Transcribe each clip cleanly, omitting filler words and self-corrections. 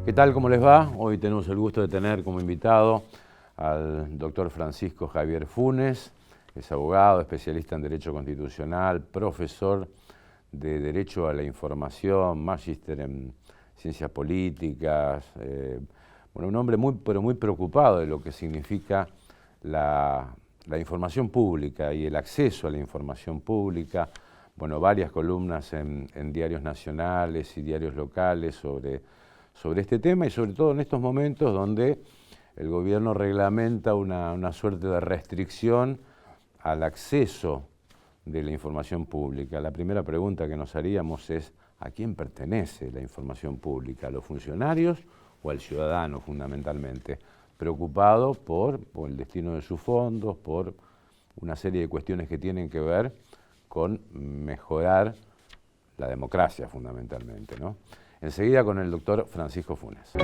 ¿Qué tal? ¿Cómo les va? Hoy tenemos el gusto de tener como invitado al doctor Francisco Javier Funes. Es abogado, especialista en Derecho Constitucional, profesor de Derecho a la Información, magíster en Ciencias Políticas. Bueno, un hombre muy preocupado de lo que significa la información pública y el acceso a la información pública. Bueno, varias columnas en diarios nacionales y diarios locales sobre este tema y sobre todo en estos momentos donde el gobierno reglamenta una suerte de restricción al acceso de la información pública. La primera pregunta que nos haríamos es: ¿a quién pertenece la información pública? ¿A los funcionarios o al ciudadano fundamentalmente? Preocupado por el destino de sus fondos, por una serie de cuestiones que tienen que ver con mejorar la democracia fundamentalmente, ¿no? Enseguida con el doctor Francisco Funes. ¿Qué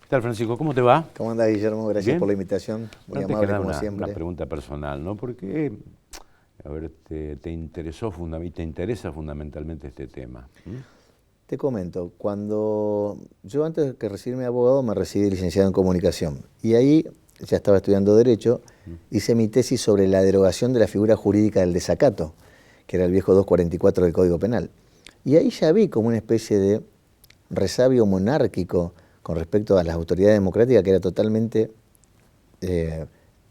tal, Francisco? ¿Cómo te va? ¿Cómo andás, Guillermo? Gracias ¿Bien? por la invitación. Muy Antes amable, que nada, como siempre. una pregunta personal, ¿no? Porque, a ver, te interesa fundamentalmente este tema. Te comento, cuando yo antes de recibirme de abogado me recibí licenciado en comunicación y ahí ya estaba estudiando Derecho, hice mi tesis sobre la derogación de la figura jurídica del desacato, que era el viejo 244 del Código Penal. Y ahí ya vi como una especie de resabio monárquico con respecto a las autoridades democráticas que era totalmente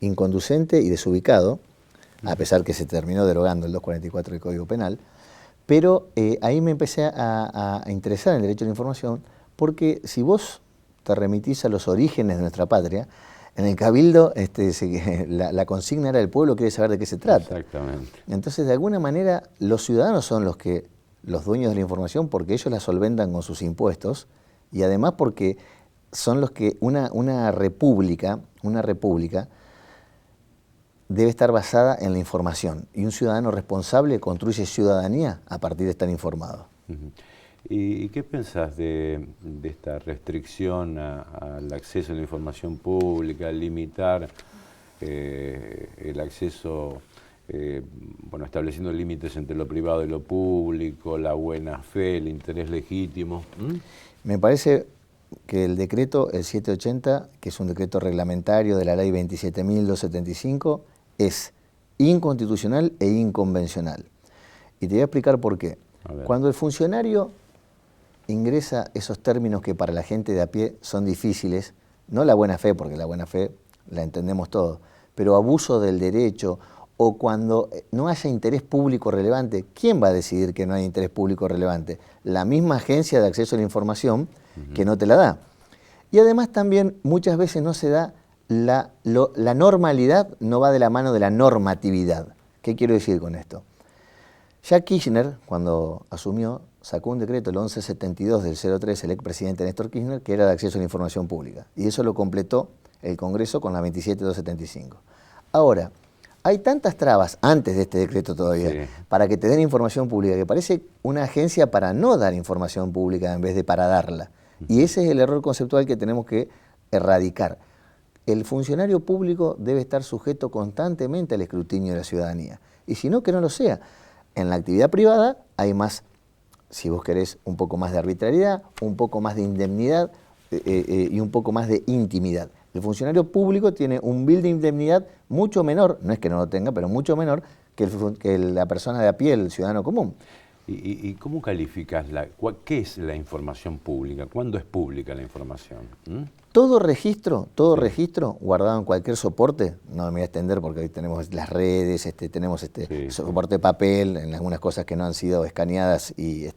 inconducente y desubicado, a pesar que se terminó derogando el 244 del Código Penal. Pero ahí me empecé a interesar en el derecho a la información, porque si vos te remitís a los orígenes de nuestra patria, en el Cabildo la consigna era: el pueblo quiere saber de qué se trata. Exactamente. Entonces, de alguna manera, los ciudadanos son los dueños de la información, porque ellos la solventan con sus impuestos, y además porque son los que una república debe estar basada en la información, y un ciudadano responsable construye ciudadanía a partir de estar informado. ¿Y qué pensás de esta restricción al acceso a la información pública, limitar el acceso, estableciendo límites entre lo privado y lo público, la buena fe, el interés legítimo? Me parece que el decreto, el 780, que es un decreto reglamentario de la ley 27.275, es inconstitucional e inconvencional. Y te voy a explicar por qué. Cuando el funcionario ingresa esos términos que para la gente de a pie son difíciles, no la buena fe, porque la buena fe la entendemos todos, pero abuso del derecho, o cuando no haya interés público relevante, ¿quién va a decidir que no hay interés público relevante? La misma agencia de acceso a la información que no te la da. Y además también muchas veces no se da la normalidad, no va de la mano de la normatividad. ¿Qué quiero decir con esto? Ya Kirchner, cuando asumió, sacó un decreto, el 1172 del 03, el expresidente Néstor Kirchner, que era de acceso a la información pública. Y eso lo completó el Congreso con la 27275. Ahora, hay tantas trabas antes de este decreto todavía para que te den información pública, que parece una agencia para no dar información pública en vez de para darla. Y ese es el error conceptual que tenemos que erradicar. El funcionario público debe estar sujeto constantemente al escrutinio de la ciudadanía. Y si no, que no lo sea. En la actividad privada hay más, si vos querés, un poco más de arbitrariedad, un poco más de indemnidad y un poco más de intimidad. El funcionario público tiene un bill de indemnidad mucho menor, no es que no lo tenga, pero mucho menor que la persona de a pie, el ciudadano común. ¿Y cómo calificas qué es la información pública? ¿Cuándo es pública la información? Todo registro guardado en cualquier soporte, no me voy a extender porque hoy tenemos las redes, tenemos soporte de papel, en algunas cosas que no han sido escaneadas y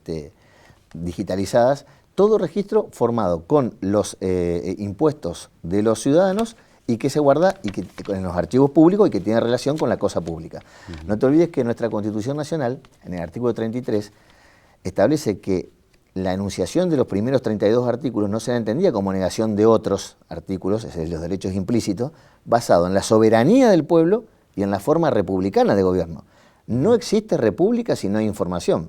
digitalizadas, todo registro formado con los impuestos de los ciudadanos y que se guarda en los archivos públicos y que tiene relación con la cosa pública. No te olvides que nuestra Constitución Nacional, en el artículo 33, establece que la enunciación de los primeros 32 artículos no se entendía como negación de otros artículos, es decir, los derechos implícitos, basado en la soberanía del pueblo y en la forma republicana de gobierno. No existe república si no hay información.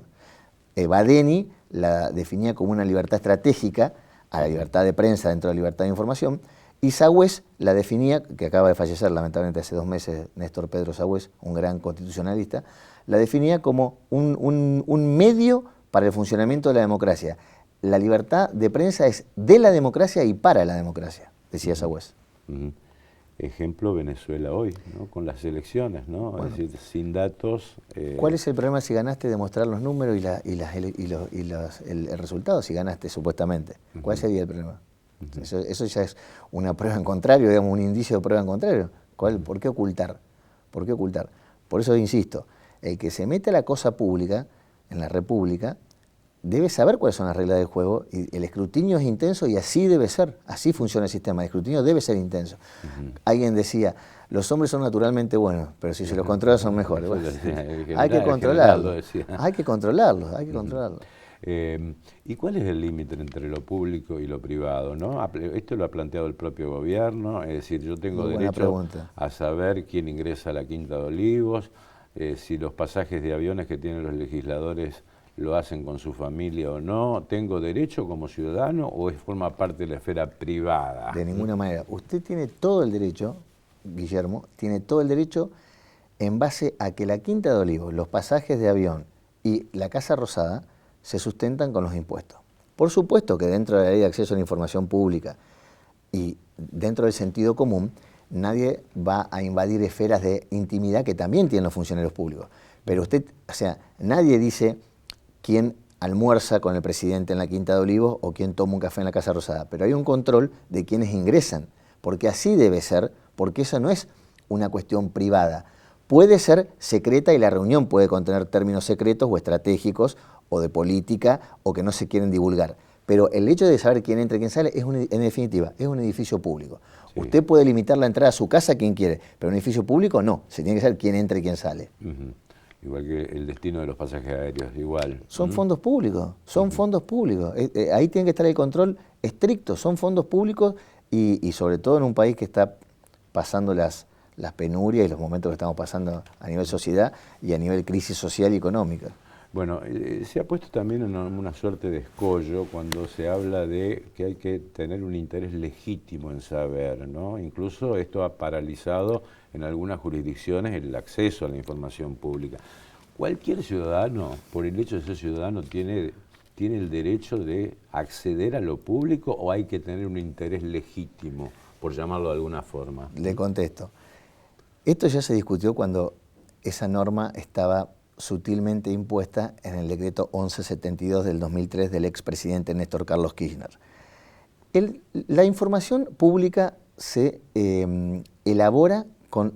Badeni la definía como una libertad estratégica a la libertad de prensa dentro de la libertad de información, y Sagües la definía, que acaba de fallecer lamentablemente hace 2 meses, Néstor Pedro Sagües, un gran constitucionalista, la definía como un medio para el funcionamiento de la democracia. La libertad de prensa es de la democracia y para la democracia, decía Sagües. Ejemplo Venezuela hoy, ¿no? Con las elecciones, ¿no? Bueno, es decir, sin datos... ¿Cuál es el problema si ganaste de mostrar los números el resultado, si ganaste supuestamente? ¿Cuál sería el problema? Eso ya es una prueba en contrario, digamos, un indicio de prueba en contrario. ¿Por qué ocultar? ¿Por qué ocultar? Por eso insisto, el que se mete a la cosa pública, en la República, debe saber cuáles son las reglas del juego, y el escrutinio es intenso y así debe ser, así funciona el sistema, el escrutinio debe ser intenso. Alguien decía, los hombres son naturalmente buenos, pero si se los controla son mejores. Bueno, hay que controlarlos, hay que controlarlos, hay que controlarlos. ¿Y cuál es el límite entre lo público y lo privado, ¿no? Esto lo ha planteado el propio gobierno, es decir, yo tengo derecho a saber quién ingresa a la Quinta de Olivos, si los pasajes de aviones que tienen los legisladores lo hacen con su familia o no. ¿Tengo derecho como ciudadano o forma parte de la esfera privada? De ninguna manera. Usted tiene todo el derecho, Guillermo, tiene todo el derecho en base a que la Quinta de Olivos, los pasajes de avión y la Casa Rosada se sustentan con los impuestos. Por supuesto que dentro de la Ley de Acceso a la Información Pública y dentro del sentido común, nadie va a invadir esferas de intimidad que también tienen los funcionarios públicos. Pero usted, o sea, nadie dice quién almuerza con el presidente en la Quinta de Olivos o quién toma un café en la Casa Rosada, pero hay un control de quienes ingresan, porque así debe ser, porque eso no es una cuestión privada. Puede ser secreta y la reunión puede contener términos secretos o estratégicos o de política o que no se quieren divulgar, pero el hecho de saber quién entra y quién sale, en definitiva, es un edificio público. Sí. Usted puede limitar la entrada a su casa a quien quiere, pero en un edificio público no, se tiene que saber quién entra y quién sale. Igual que el destino de los pasajes aéreos, igual. Son fondos públicos, son fondos públicos. Ahí tiene que estar el control estricto, son fondos públicos y sobre todo en un país que está pasando las penurias y los momentos que estamos pasando a nivel sociedad y a nivel crisis social y económica. Bueno, se ha puesto también en una suerte de escollo cuando se habla de que hay que tener un interés legítimo en saber, ¿no? Incluso esto ha paralizado en algunas jurisdicciones el acceso a la información pública. ¿Cualquier ciudadano, por el hecho de ser ciudadano, tiene el derecho de acceder a lo público o hay que tener un interés legítimo, por llamarlo de alguna forma? Le contesto. Esto ya se discutió cuando esa norma estaba sutilmente impuesta en el decreto 1172 del 2003 del expresidente Néstor Carlos Kirchner. La información pública se elabora con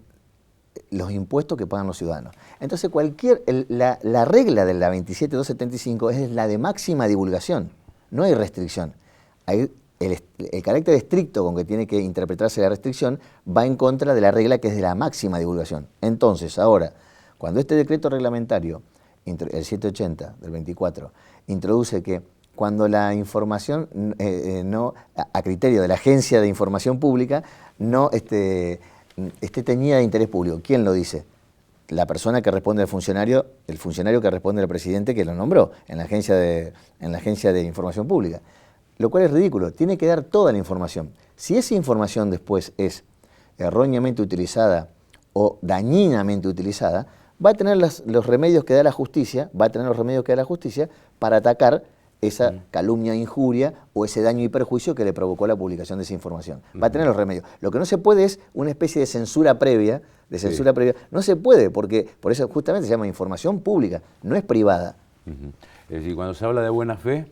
los impuestos que pagan los ciudadanos. Entonces la regla de la 27275 es la de máxima divulgación, no hay restricción. Hay el carácter estricto con que tiene que interpretarse la restricción va en contra de la regla que es de la máxima divulgación. Entonces, ahora, cuando este decreto reglamentario, el 780 del 24, introduce que cuando la información, a criterio de la Agencia de Información Pública, no esté teñida de interés público, ¿quién lo dice? La persona que responde al funcionario, el funcionario que responde al presidente que lo nombró en la Agencia de Información Pública. Lo cual es ridículo, tiene que dar toda la información. Si esa información después es erróneamente utilizada o dañinamente utilizada, va a tener los remedios que da la justicia, para atacar esa calumnia, injuria o ese daño y perjuicio que le provocó la publicación de esa información. Va a tener los remedios. Lo que no se puede es una especie de censura previa, no se puede, porque por eso justamente se llama información pública, no es privada. Es decir, cuando se habla de buena fe...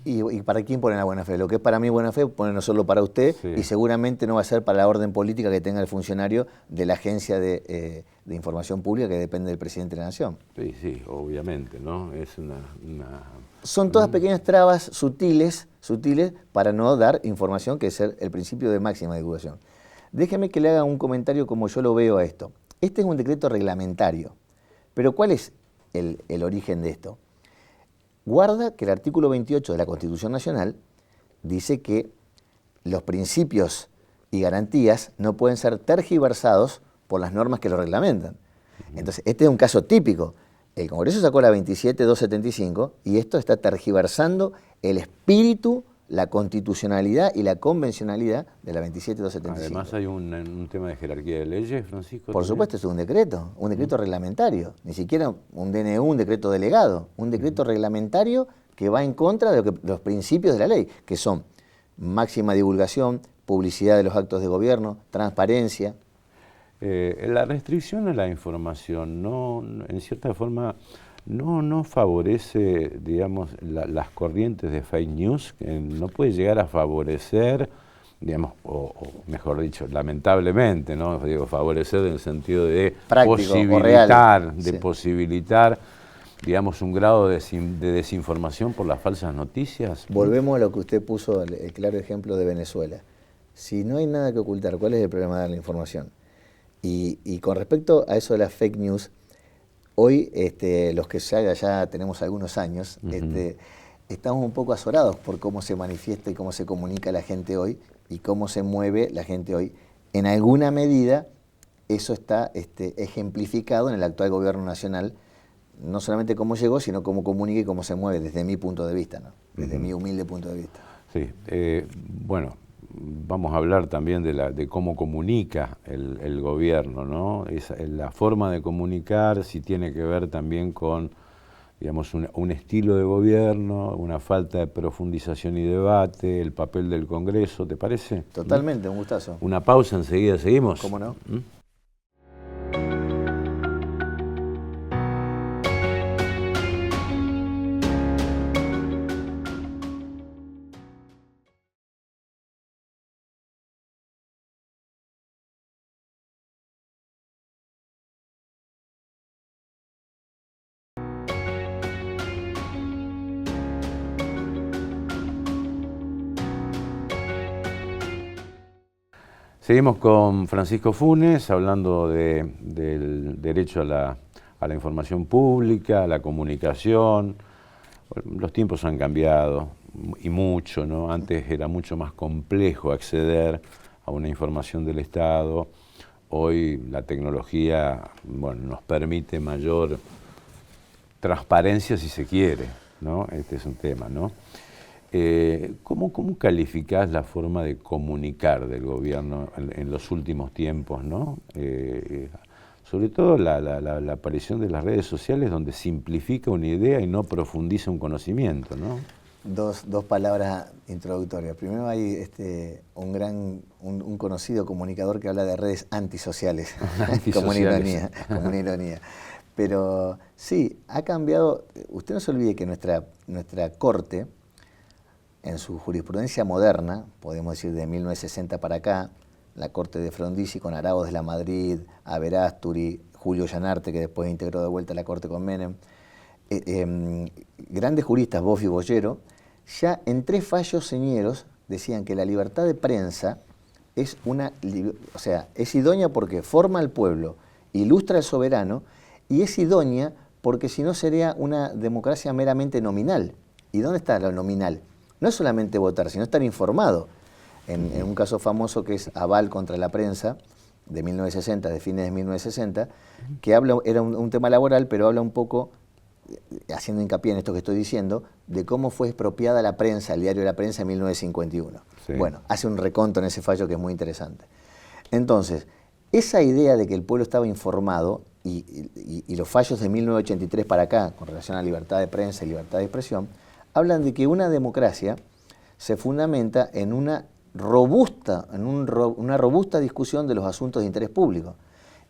¿Y para quién pone la buena fe? Lo que es para mí buena fe, pone no solo para usted, y seguramente no va a ser para la orden política que tenga el funcionario de la Agencia de Información Pública que depende del presidente de la Nación. Sí, obviamente, ¿no? Es Son todas pequeñas trabas sutiles para no dar información, que es el principio de máxima divulgación. Déjeme que le haga un comentario como yo lo veo a esto. Este es un decreto reglamentario, pero ¿cuál es el origen de esto? Guarda que el artículo 28 de la Constitución Nacional dice que los principios y garantías no pueden ser tergiversados por las normas que lo reglamentan. Entonces, este es un caso típico. El Congreso sacó la 27275 y esto está tergiversando el espíritu la constitucionalidad y la convencionalidad de la 27.275. Además hay un tema de jerarquía de leyes, Francisco. Por supuesto, es un decreto reglamentario, ni siquiera un DNU, un decreto delegado, un decreto reglamentario que va en contra de los principios de la ley, que son máxima divulgación, publicidad de los actos de gobierno, transparencia. La restricción a la información, en cierta forma, no favorece, digamos, las corrientes de fake news, que no puede llegar a favorecer, digamos, o mejor dicho, lamentablemente, ¿no? Digo, favorecer en el sentido de práctico, posibilitar, digamos, un grado de desinformación por las falsas noticias. Volvemos a lo que usted puso, el claro ejemplo de Venezuela. Si no hay nada que ocultar, ¿cuál es el problema de dar la información? Y con respecto a eso de las fake news, hoy los que ya tenemos algunos años, estamos un poco azorados por cómo se manifiesta y cómo se comunica la gente hoy y cómo se mueve la gente hoy. En alguna medida eso está ejemplificado en el actual gobierno nacional, no solamente cómo llegó, sino cómo comunica y cómo se mueve, desde mi punto de vista, ¿no? Desde mi humilde punto de vista. Sí, bueno, vamos a hablar también de cómo comunica el gobierno, ¿no? La forma de comunicar, si tiene que ver también con, digamos, un estilo de gobierno, una falta de profundización y debate, el papel del Congreso, ¿te parece? Totalmente, un gustazo. Una pausa, enseguida seguimos. ¿Cómo no? Seguimos con Francisco Funes, hablando del derecho a la información pública, a la comunicación. Bueno, los tiempos han cambiado y mucho, ¿no? Antes era mucho más complejo acceder a una información del Estado. Hoy la tecnología, bueno, nos permite mayor transparencia si se quiere, ¿no? Este es un tema, ¿no? ¿Cómo calificás la forma de comunicar del gobierno en los últimos tiempos, ¿no? Sobre todo la aparición de las redes sociales, donde simplifica una idea y no profundiza un conocimiento, ¿no? Dos palabras introductorias. Primero hay un conocido comunicador que habla de redes antisociales, como una ironía. Pero sí, ha cambiado. Usted no se olvide que nuestra Corte, en su jurisprudencia moderna, podemos decir de 1960 para acá, la Corte de Frondizi con Arauz de la Madrid, Averasturi, Julio Llanarte, que después integró de vuelta la Corte con Menem, grandes juristas, Boff y Bollero, ya en 3 fallos señeros decían que la libertad de prensa es idónea porque forma al pueblo, ilustra al soberano, y es idónea porque si no sería una democracia meramente nominal. ¿Y dónde está lo nominal? No es solamente votar, sino estar informado. En un caso famoso que es Aval contra la prensa, de 1960, de fines de 1960, que era un tema laboral, pero habla un poco, haciendo hincapié en esto que estoy diciendo, de cómo fue expropiada la prensa, el diario de la prensa en 1951. Sí. Bueno, hace un reconto en ese fallo que es muy interesante. Entonces, esa idea de que el pueblo estaba informado, y los fallos de 1983 para acá, con relación a libertad de prensa y libertad de expresión, hablan de que una democracia se fundamenta en una robusta discusión de los asuntos de interés público.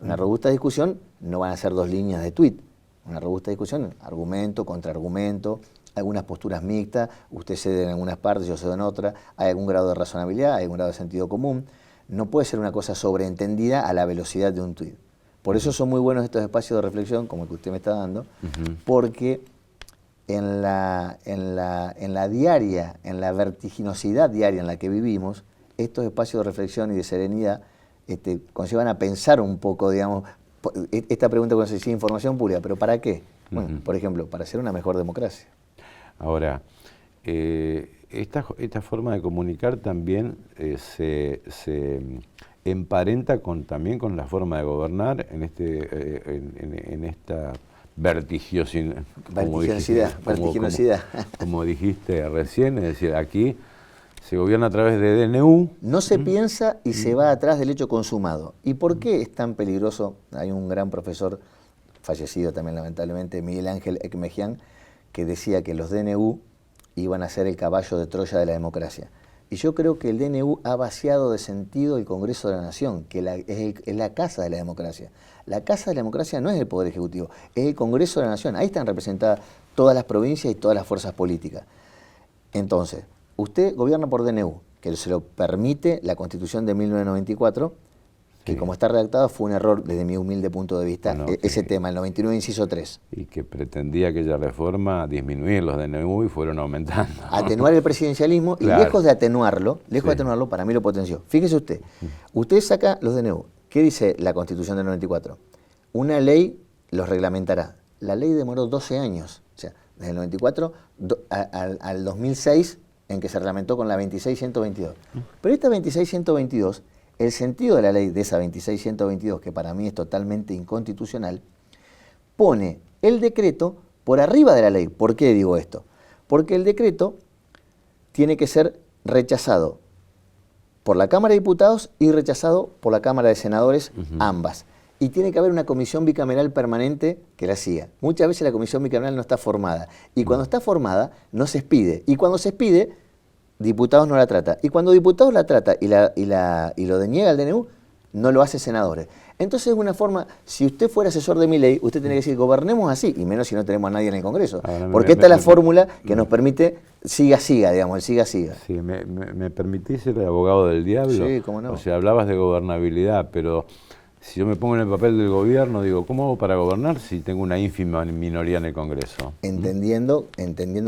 Una robusta discusión no van a ser 2 líneas de tuit. Una robusta discusión, argumento, contraargumento, algunas posturas mixtas, usted cede en algunas partes, yo cedo en otras, hay algún grado de razonabilidad, hay algún grado de sentido común. No puede ser una cosa sobreentendida a la velocidad de un tuit. Por eso son muy buenos estos espacios de reflexión, como el que usted me está dando, porque en la diaria, en la vertiginosidad diaria en la que vivimos, estos espacios de reflexión y de serenidad conllevan a pensar un poco, digamos, esta pregunta cuando se dice información pública, ¿pero para qué? Bueno, por ejemplo, para ser una mejor democracia. Ahora, esta forma de comunicar también se emparenta también con la forma de gobernar en esta vertiginosidad. Vertiginosidad. Como dijiste recién, es decir, aquí Se gobierna a través de DNU. No se piensa y se va atrás del hecho consumado. ¿Y por qué es tan peligroso? Hay un gran profesor, fallecido también lamentablemente, Miguel Ángel Ekmejian, que decía que los DNU iban a ser el caballo de Troya de la democracia. Y yo creo que el DNU ha vaciado de sentido el Congreso de la Nación, que es la casa de la democracia. La casa de la democracia no es el Poder Ejecutivo, es el Congreso de la Nación. Ahí están representadas todas las provincias y todas las fuerzas políticas. Entonces, usted gobierna por DNU, que se lo permite la Constitución de 1994, que como está redactado fue un error desde mi humilde punto de vista, ese tema, el 99 inciso 3. Y que pretendía aquella reforma disminuir los DNU y fueron aumentando. Atenuar el presidencialismo, claro. Y lejos de atenuarlo, para mí lo potenció. Fíjese usted, usted saca los DNU. ¿Qué dice la Constitución del 94? Una ley los reglamentará. La ley demoró 12 años, o sea, desde el 94 al 2006, en que se reglamentó con la 26122. Pero esta 26122, el sentido de la ley de esa 26122, que para mí es totalmente inconstitucional, pone el decreto por arriba de la ley. ¿Por qué digo esto? Porque el decreto tiene que ser rechazado por la Cámara de Diputados y rechazado por la Cámara de Senadores, ambas. Y tiene que haber una comisión bicameral permanente que la siga. Muchas veces la comisión bicameral no está formada. Y cuando está formada, no se expide. Y cuando se expide, diputados no la trata. Y cuando diputados la trata y lo deniega el DNU, no lo hace senadores. Entonces es una forma, si usted fuera asesor de mi ley, usted tiene que decir, gobernemos así, y menos si no tenemos a nadie en el Congreso. Porque esta es la fórmula que nos permite siga, digamos, el siga. Sí, ¿me permitís ser el abogado del diablo? Sí, cómo no. O sea, hablabas de gobernabilidad, pero si yo me pongo en el papel del gobierno, digo, ¿cómo hago para gobernar si tengo una ínfima minoría en el Congreso? Entendiendo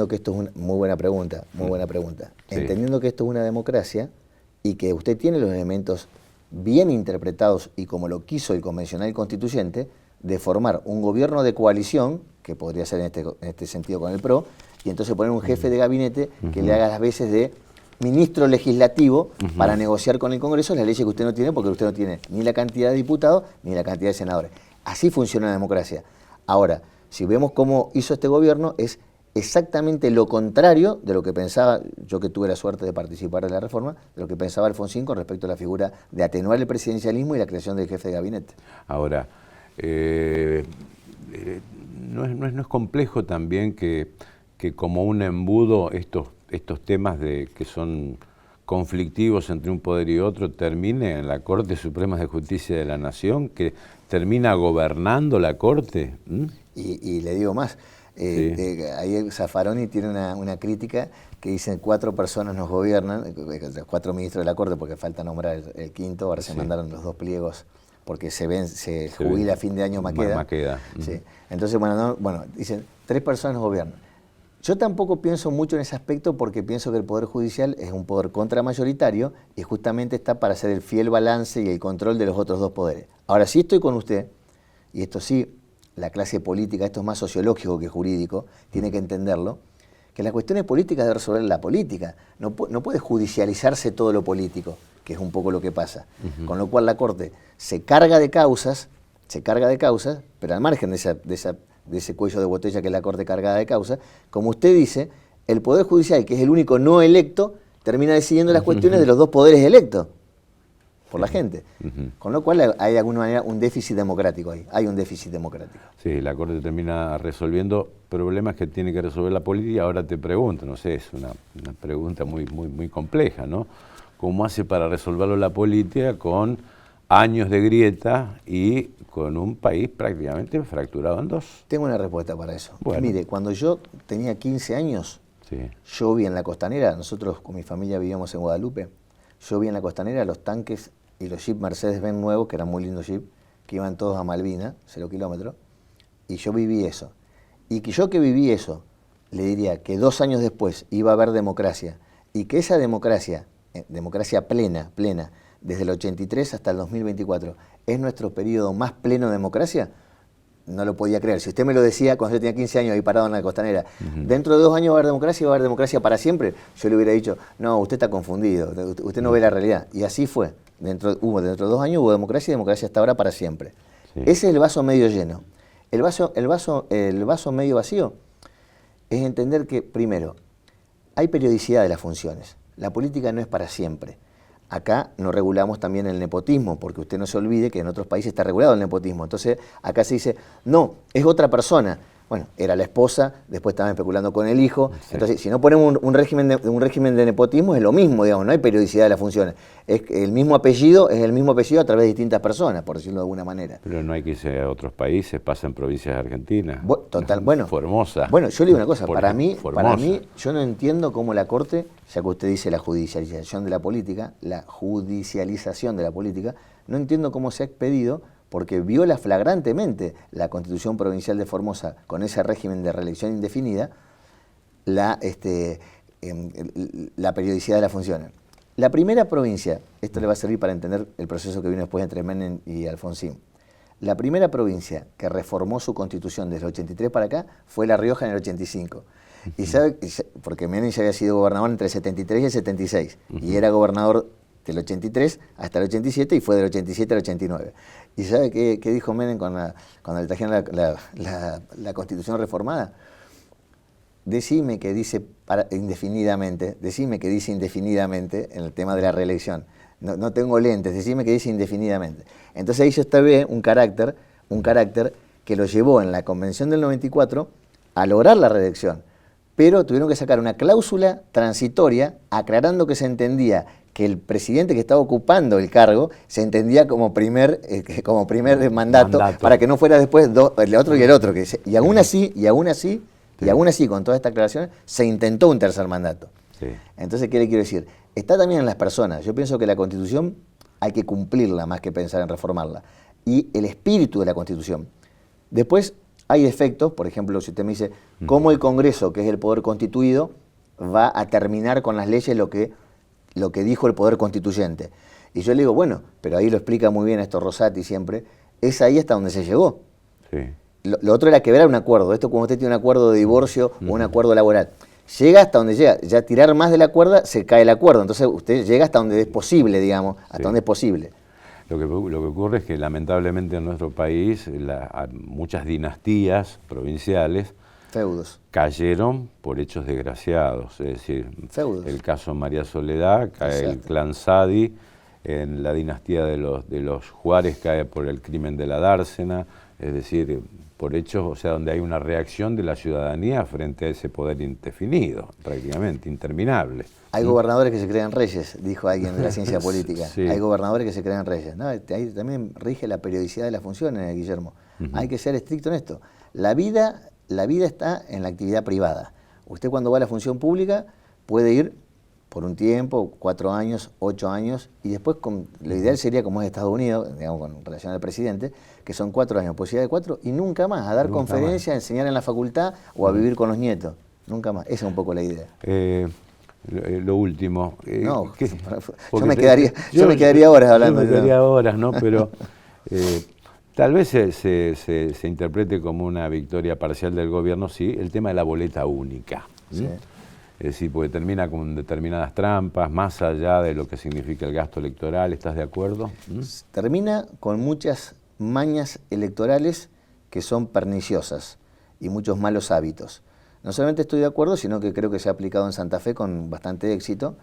que esto es una muy buena pregunta, Sí. Entendiendo que esto es una democracia y que usted tiene los elementos bien interpretados y como lo quiso el convencional constituyente, de formar un gobierno de coalición, que podría ser en este sentido con el PRO, y entonces poner un jefe de gabinete que le haga las veces de ministro legislativo para negociar con el Congreso las leyes que usted no tiene, porque usted no tiene ni la cantidad de diputados ni la cantidad de senadores. Así funciona la democracia. Ahora, si vemos cómo hizo este gobierno, es exactamente lo contrario de lo que pensaba, yo que tuve la suerte de participar de la reforma, de lo que pensaba Alfonsín con respecto a la figura de atenuar el presidencialismo y la creación del jefe de gabinete. Ahora, ¿no es complejo también que como un embudo estos temas que son conflictivos entre un poder y otro termine en la Corte Suprema de Justicia de la Nación, que termina gobernando la Corte? Y le digo más, ahí Zaffaroni tiene una crítica que dicen 4 personas nos gobiernan, 4 ministros de la Corte, porque falta nombrar el quinto, ahora se mandaron los 2 pliegos, porque se jubila a fin de año Maqueda. Sí. Entonces, dicen 3 personas nos gobiernan. Yo tampoco pienso mucho en ese aspecto porque pienso que el Poder Judicial es un poder contramayoritario y justamente está para hacer el fiel balance y el control de los otros 2 poderes. Ahora sí estoy con usted, y esto sí, la clase política, esto es más sociológico que jurídico, tiene que entenderlo, que las cuestiones políticas debe resolver la política. No puede judicializarse todo lo político, que es un poco lo que pasa. Con lo cual la Corte se carga de causas, pero al margen de ese cuello de botella que es la Corte cargada de causas, como usted dice, el Poder Judicial, que es el único no electo, termina decidiendo las cuestiones de los 2 poderes electos por la gente. Con lo cual hay de alguna manera un déficit democrático ahí. Hay un déficit democrático. Sí, la Corte termina resolviendo problemas que tiene que resolver la política. Y ahora te pregunto, no sé, es una pregunta muy compleja, ¿no? ¿Cómo hace para resolverlo la política con años de grieta y con un país prácticamente fracturado en 2? Tengo una respuesta para eso. Bueno. Mire, cuando yo tenía 15 años, yo vi en la Costanera, nosotros con mi familia vivíamos en Guadalupe, yo vi en la Costanera los tanques y los jeep Mercedes-Benz nuevos, que eran muy lindos jeep, que iban todos a Malvina, 0 kilómetros, y yo viví eso. Y que yo que viví eso, le diría que 2 años después iba a haber democracia, y que esa democracia plena, desde el 83 hasta el 2024, es nuestro periodo más pleno de democracia, no lo podía creer. Si usted me lo decía cuando yo tenía 15 años ahí parado en la Costanera, dentro de 2 años va a haber democracia para siempre, yo le hubiera dicho, no, usted está confundido, usted no ve la realidad. Y así fue. Dentro de 2 años hubo democracia y democracia hasta ahora para siempre. Ese es el vaso medio lleno. El vaso medio vacío es entender que, primero, hay periodicidad de las funciones. la política no es para siempre. Acá no regulamos también el nepotismo, porque usted no se olvide que en otros países está regulado el nepotismo. Entonces, acá se dice, no, es otra persona. Bueno, era la esposa, después estaban especulando con el hijo. Sí. Entonces, si no ponemos un régimen de nepotismo, es lo mismo, digamos, no hay periodicidad de las funciones. Es el mismo apellido, es el mismo apellido a través de distintas personas, por decirlo de alguna manera. Pero no hay que irse a otros países, pasa en provincias de Argentina. Bueno. Formosa. Bueno, yo le digo una cosa, para mí, yo no entiendo cómo la Corte, ya que usted dice la judicialización de la política, no entiendo cómo se ha expedido, porque viola flagrantemente la Constitución Provincial de Formosa con ese régimen de reelección indefinida, la periodicidad de las funciones. La primera provincia, esto le va a servir para entender el proceso que vino después entre Menem y Alfonsín, la primera provincia que reformó su Constitución desde el 83 para acá fue La Rioja en el 85. Y sabe, porque Menem ya había sido gobernador entre el 73 y el 76, y era gobernador del 83 hasta el 87 y fue del 87 al 89. ¿Y sabe qué dijo Menem cuando le trajeron la Constitución reformada? Decime que dice indefinidamente en el tema de la reelección. No tengo lentes, decime que dice indefinidamente. Entonces ahí usted ve un carácter que lo llevó en la Convención del 94 a lograr la reelección. Pero tuvieron que sacar una cláusula transitoria aclarando que se entendía que el presidente que estaba ocupando el cargo se entendía como primer mandato para que no fuera después el otro y el otro. Y aún así, con todas estas aclaraciones, se intentó un tercer mandato. Sí. Entonces, ¿qué le quiero decir? Está también en las personas. Yo pienso que la Constitución hay que cumplirla más que pensar en reformarla. Y el espíritu de la Constitución. Después hay defectos, por ejemplo, si usted me dice, ¿cómo el Congreso, que es el poder constituido, va a terminar con las leyes lo que dijo el Poder Constituyente? Y yo le digo, bueno, pero ahí lo explica muy bien esto Rosati siempre, es ahí hasta donde se llegó. Sí. Lo otro era quebrar un acuerdo. Esto como usted tiene un acuerdo de divorcio o un acuerdo laboral. Llega hasta donde llega. Ya tirar más de la cuerda, se cae el acuerdo. Entonces usted llega hasta donde es posible, digamos, hasta donde es posible. Lo que ocurre es que lamentablemente en nuestro país muchas dinastías provinciales feudos cayeron por hechos desgraciados, es decir, feudos. El caso María Soledad, cae Exacto. El clan Sadi, en la dinastía de los Juárez cae por el crimen de la dársena, es decir, por hechos, o sea, donde hay una reacción de la ciudadanía frente a ese poder indefinido, prácticamente, interminable. Hay gobernadores que se creen reyes, dijo alguien de la ciencia política. Sí. Hay gobernadores que se creen reyes. No, ahí también rige la periodicidad de las funciones, Guillermo. Hay que ser estricto en esto. La vida está en la actividad privada. Usted cuando va a la función pública puede ir por un tiempo, 4 años, 8 años, y después lo ideal sería, como es Estados Unidos, digamos, con relación al presidente, que son 4 años, posibilidad de 4, y nunca más, a dar conferencias, a enseñar en la facultad o a vivir con los nietos. Nunca más. Esa es un poco la idea. Lo último. No, yo me quedaría horas hablando. Yo me quedaría horas, ¿no? Pero tal vez se interprete como una victoria parcial del gobierno, sí, el tema de la boleta única. Sí. Es decir, porque termina con determinadas trampas, más allá de lo que significa el gasto electoral. ¿Estás de acuerdo? Termina con muchas mañas electorales que son perniciosas y muchos malos hábitos. No solamente estoy de acuerdo, sino que creo que se ha aplicado en Santa Fe con bastante éxito.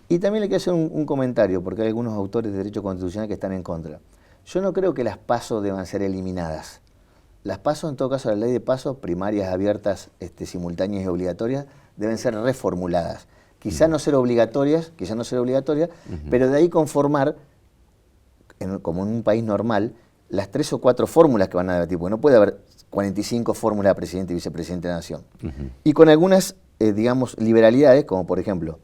Y también le quiero hacer un comentario, porque hay algunos autores de derecho constitucional que están en contra. Yo no creo que las PASO deban ser eliminadas. Las PASO, en todo caso, la ley de PASO, primarias abiertas, simultáneas y obligatorias, deben ser reformuladas. Quizá no ser obligatorias, pero de ahí conformar, como en un país normal, las 3 o 4 fórmulas que van a debatir, porque no puede haber 45 fórmulas de presidente y vicepresidente de la Nación. Y con algunas, digamos, liberalidades, como por ejemplo,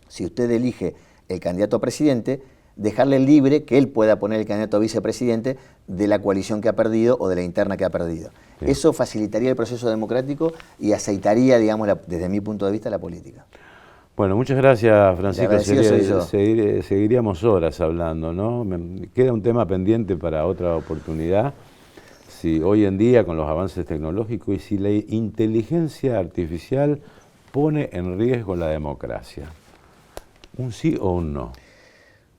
si usted elige el candidato a presidente, dejarle libre que él pueda poner el candidato a vicepresidente de la coalición que ha perdido o de la interna que ha perdido. Sí. Eso facilitaría el proceso democrático y aceitaría, digamos, desde mi punto de vista, la política. Bueno, muchas gracias, Francisco. Seguiríamos horas hablando, ¿no? Me queda un tema pendiente para otra oportunidad. Si hoy en día, con los avances tecnológicos, y si la inteligencia artificial pone en riesgo la democracia. ¿Un sí o un no?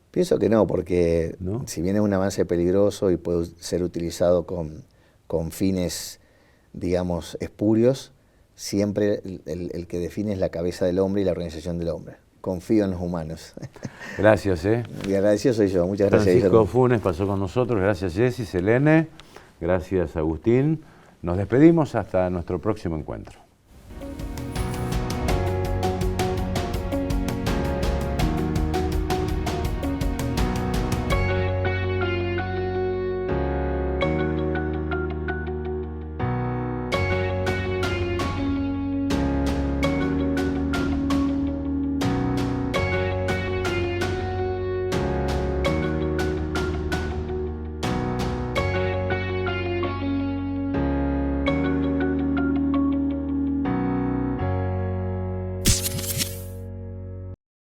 Pienso que no, porque ¿no? Si bien es un avance peligroso y puede ser utilizado con fines, digamos, espurios, siempre el que define es la cabeza del hombre y la organización del hombre. confío en los humanos. Gracias. Y agradecido soy yo. Muchas gracias. Francisco Funes pasó con nosotros. Gracias, Jessy, Selene. Gracias, Agustín. Nos despedimos hasta nuestro próximo encuentro.